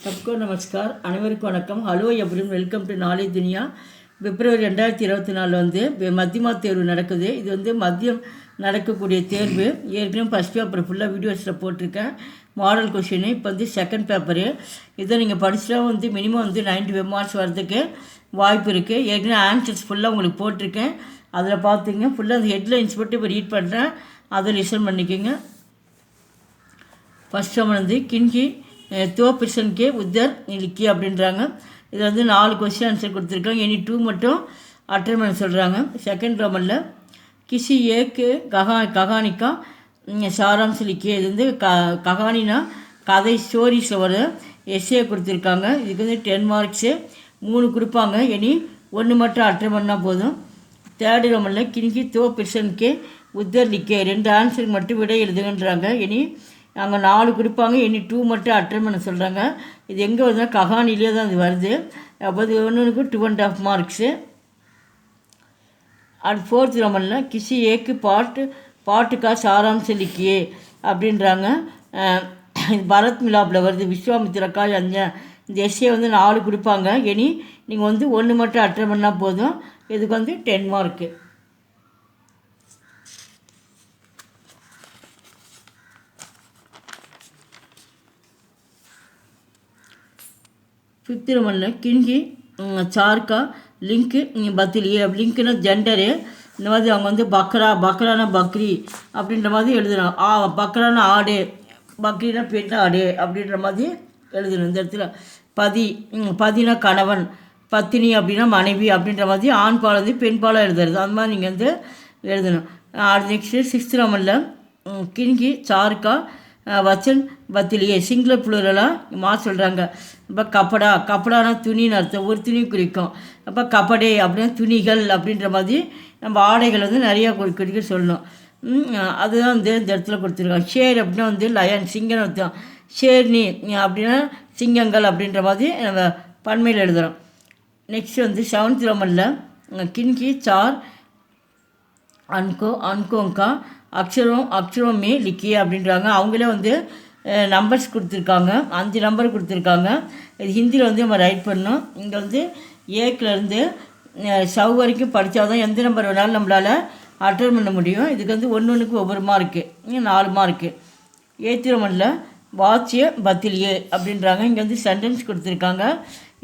सबको नमस्कार அனைவருக்கும் வணக்கம். Hello everyone, welcome to knowledge Duniya. February 2024 வந்து மத்தியமா தேர்வு நடக்குது. இது வந்து மதியம் நடக்கக்கூடிய தேர்வு. ஏற்கனவே ஃபஸ்ட் பேப்பர் ஃபுல்லாக வீடியோஸில் போட்டிருக்கேன். மாடல் கொஷின் இப்போ வந்து செகண்ட் பேப்பரு. இதை நீங்கள் படிச்சுட்டா வந்து மினிமம் வந்து 95 மார்க்ஸ் வரதுக்கு வாய்ப்பு இருக்குது. ஏற்கனவே ஆன்சர்ஸ் ஃபுல்லாக உங்களுக்கு போட்டிருக்கேன். அதில் பார்த்துங்க. ஃபுல்லாக அந்த ஹெட்லைன்ஸ் மட்டும் இப்போ ரீட் பண்ணுறேன், அதை லிசன் பண்ணிக்கோங்க. ஃபஸ்ட் ஒன் வந்து கிண்கி தோ பிர்சன் கே உத்தர் लिखिए அப்படின்றாங்க. இது வந்து 4 கொஸ்டின் ஆன்சர் கொடுத்துருக்காங்க. எனி 2 மட்டும் அட்டன் பண்ண சொல்கிறாங்க. செகண்ட் ரோமனில் கிசி ஏக்கு ககானிக்கா சாராம்ஸ் लिखिए. இது வந்து ககானினா கதை ஸ்டோரிஸில் வர எஸ்ஏ கொடுத்துருக்காங்க. இதுக்கு வந்து 10 மார்க்ஸு 3 கொடுப்பாங்க. எனி 1 மட்டும் அட்டன் பண்ணால் போதும். தேர்டு ரோமனில் கிண்கி தோ பிர்சன் கே உத்தர் लिखिए. 2 ஆன்சருக்கு மட்டும் விடை எழுதுங்கன்றாங்க. எனி அங்கே 4 கொடுப்பாங்க. எனி 2 மட்டும் அட்டன் பண்ண சொல்கிறாங்க. இது எங்கே வருதுன்னா கஹானிலே தான் இது வருது. அப்போ இது ஒன்றுக்கு 2.5 மார்க்ஸு. அது ஃபோர்த் ரோமனில் கிசி ஏக்கு பாட்டுக்கா சாராம்ஸ் लिखिए அப்படின்றாங்க. இது பரத் மிலாப்பில் வருது. விஸ்வாமித்திரக்கா இந்த எஸ்ஏ வந்து 4 கொடுப்பாங்க. எனி நீங்கள் வந்து 1 மட்டும் அட்டன் பண்ணால் போதும். இதுக்கு வந்து 10 மார்க்கு. ஃபிஃப்த் ரோமனில் கிண்கி சார்க்கா லிங்க்கு பத்திலியே. லிங்க்குன்னா ஜெண்டரு. இந்த மாதிரி அவங்க வந்து பக்ரானா பக்ரி அப்படின்ற மாதிரி எழுதணும். பக்ரானா ஆடு, பக்ரினா பெண் ஆடு அப்படின்ற மாதிரி எழுதணும். இந்த இடத்துல பதினா கணவன், பத்தினி அப்படின்னா மனைவி அப்படின்ற மாதிரி ஆண் பாலது பெண் பாலாக எழுதுறது. அந்த மாதிரி நீங்கள் வந்து எழுதணும். நெக்ஸ்ட்டு சிக்ஸ்த் ரோமனில் கிண்கி சார்க்கா வச்சன் பத்திலியே. சிங்கிள் புளூரலாக சொல்கிறாங்க. இப்போ கப்படானா துணின்னு அர்த்தம். ஒரு துணி குறிக்கும். அப்போ கப்படே அப்படின்னா துணிகள் அப்படின்ற மாதிரி நம்ம ஆடைகள் வந்து நிறையா குறிக்க சொல்லணும். அதுதான் வந்து இந்த இடத்துல கொடுத்துருக்காங்க. ஷேர் அப்படின்னா வந்து லயன், சிங்கன்னு அர்த்தம். ஷேர்னி அப்படின்னா சிங்கங்கள் அப்படின்ற மாதிரி நம்ம பன்மையில் எழுதுகிறோம். நெக்ஸ்ட் வந்து செவன்த் ரோமனில் கிண்கி சார் அன்கோங்கா அக்ஷரம் மே लिखिए அப்படின்றாங்க. அவங்களே வந்து நம்பர்ஸ் கொடுத்துருக்காங்க. 5 நம்பர் கொடுத்துருக்காங்க. இது ஹிந்தியில் வந்து நம்ம ரைட் பண்ணோம். இங்கே வந்து ஏக்கிலேருந்து சவ் வரைக்கும் படித்தா தான் எந்த நம்பர் வேணாலும் நம்மளால் அட்டன் பண்ண முடியும். இதுக்கு வந்து ஒன்றுக்கு ஒவ்வொரு மார்க்கு, 4 மார்க்கு. எய்த் ரோமனில் வாட்சிய பத்திலியே அப்படின்றாங்க. இங்கே வந்து சென்டென்ஸ் கொடுத்துருக்காங்க.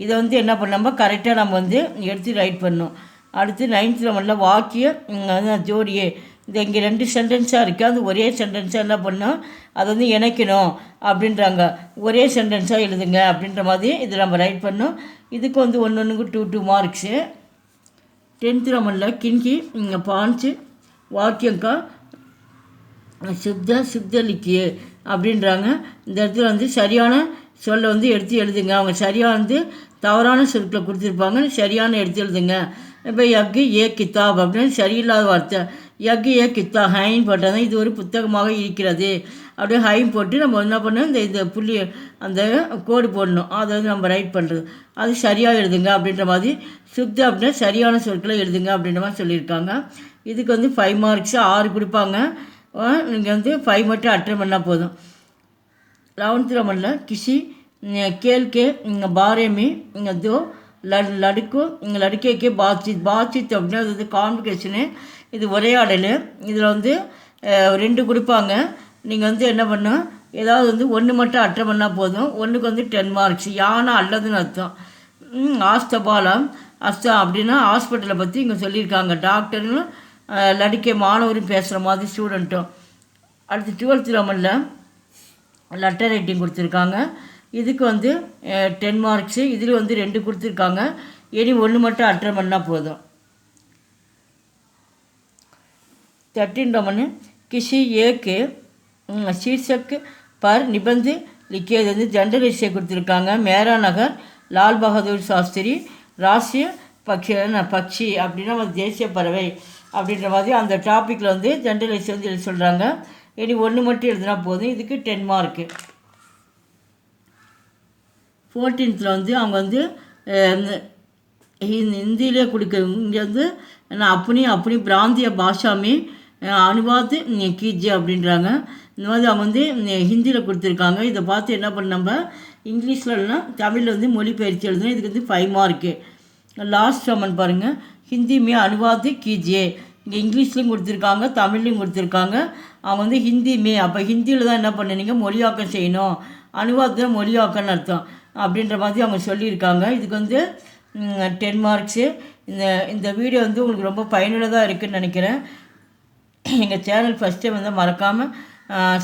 இதை வந்து என்ன பண்ணாமல் கரெக்டாக நம்ம வந்து எடுத்து ரைட் பண்ணோம். அடுத்து 9th ரோமனில் வாக்கிய ஜோடியே. இது இங்கே 2 சென்டென்ஸாக இருக்குது. அது ஒரே சென்டென்ஸாக என்ன பண்ணோம், அதை வந்து இணைக்கணும் அப்படின்றாங்க. ஒரே சென்டென்ஸாக எழுதுங்க அப்படின்ற மாதிரி இது நம்ம ரைட் பண்ணோம். இதுக்கு வந்து ஒன்றுக்கு 2 மார்க்ஸு. 10th ரோமனில் கிண்கி பாஞ்சு வாக்கியங்கா சுப்த लिखिए அப்படின்றாங்க. இந்த இடத்துல வந்து சரியான சொல்லை வந்து எடுத்து எழுதுங்க. அவங்க சரியாக வந்து தவறான சொற்களை கொடுத்துருப்பாங்க. சரியான எடுத்து எழுதுங்க. இப்போ யக்கு ஏ கித்தாப் அப்படின்னு சரியில்லாத வார்த்தை. யக்கு ஏ கித்தா ஹைன் போட்டால் தான் இது ஒரு புத்தகமாக இருக்கிறது. அப்படியே ஹைன் போட்டு நம்ம என்ன பண்ணோம், இந்த புள்ளி அந்த கோடு போடணும். அதை வந்து நம்ம ரைட் பண்ணுறது. அது சரியாக எழுதுங்க அப்படின்ற மாதிரி. சுத்த அப்படின்னா சரியான சொற்களை எழுதுங்க அப்படின்ற மாதிரி சொல்லியிருக்காங்க. இதுக்கு வந்து 5 மார்க்ஸு 6 கொடுப்பாங்க. நீங்கள் வந்து 5 மட்டும் அட்டன் பண்ணால் போதும். 11th ரோமனில் கிசி கேள்கே பாரே में दो लड़के के बातचीत அப்படின்னா அது வந்து கான்வர்சேஷனு. இது உரையாடல். இதில் வந்து 2 கொடுப்பாங்க. நீங்கள் வந்து என்ன பண்ணணும், ஏதாவது வந்து 1 மட்டும் அட்டன் பண்ணால் போதும். 1க்கு வந்து 10 மார்க்ஸ். யானா அல்லதுன்னு அர்த்தம். ஆஸ்தபாலம் அப்படின்னா ஹாஸ்பிட்டலை பற்றி இங்கே சொல்லியிருக்காங்க. டாக்டர்னு லடிக்கே மாணவரும் பேசுகிற மாதிரி ஸ்டூடெண்ட்டும். அடுத்து 12th ரோமனில் லெட்டர் ரைட்டிங் கொடுத்துருக்காங்க. இதுக்கு வந்து 10 மார்க்ஸு. இதில் வந்து 2 கொடுத்துருக்காங்க. இனி 1 மட்டும் அட்டன் பண்ணால் போதும். 13th ரோமன் கிசி ஏக்கு शीर्षक पर निबंध लिखिए. இது வந்து ஜெண்டர் எஸ்ஸே கொடுத்துருக்காங்க. மேரா நகர் லால் பகதூர் சாஸ்திரி ராஷ்ட்ரிய பக்ஷி அப்படின்னா தேசிய பறவை அப்படின்ற மாதிரி அந்த டாப்பிக்கில் வந்து ஜெண்டர் எஸ்ஸே வந்து எழுத சொல்கிறாங்க. இனி 1 மட்டும் எழுதினா போதும். இதுக்கு 10 மார்க்கு. 14th வந்து அவங்க வந்து ஹிந்தியிலே கொடுக்க. இங்கே வந்து अपनी प्रांतीय भाषा में अनुवाद कीजिए அப்படின்றாங்க. இந்த மாதிரி அவங்க வந்து ஹிந்தியில் கொடுத்துருக்காங்க. இதை பார்த்து என்ன பண்ண நம்ம இங்கிலீஷில் இல்லைனா தமிழில் வந்து மொழிபெயர்த்து எழுதணும். இதுக்கு வந்து 5 மார்க்கு. லாஸ்ட் கமெண்ட் பாருங்கள், ஹிந்தி மே அனுவாத் கீஜியே. இங்கே இங்கிலீஷ்லேயும் கொடுத்துருக்காங்க, தமிழ்லையும் கொடுத்துருக்காங்க. அவங்க வந்து ஹிந்தி மே, அப்போ ஹிந்தியில் தான் என்ன பண்ணுனீங்க, மொழியாக்கம் செய்யணும். அனுவாதத்தில் மொழியாக்கம்னு அர்த்தம் அப்படின்ற மாதிரி அவங்க சொல்லியிருக்காங்க. இதுக்கு வந்து 10 மார்க்ஸு. இந்த வீடியோ வந்து உங்களுக்கு ரொம்ப பயனுள்ளதாக இருக்குதுன்னு நினைக்கிறேன். எங்கள் சேனல் ஃபஸ்ட் டைம் வந்து மறக்காமல்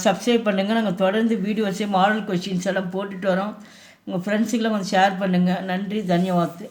சப்ஸ்கிரைப் பண்ணுங்கள். நாங்கள் தொடர்ந்து வீடியோஸே மாடல் கொஸ்டின்ஸ் எல்லாம் போட்டுட்டு வரோம். உங்கள் ஃப்ரெண்ட்ஸுக்கெல்லாம் கொஞ்சம் ஷேர் பண்ணுங்கள். நன்றி, தன்யவாத்.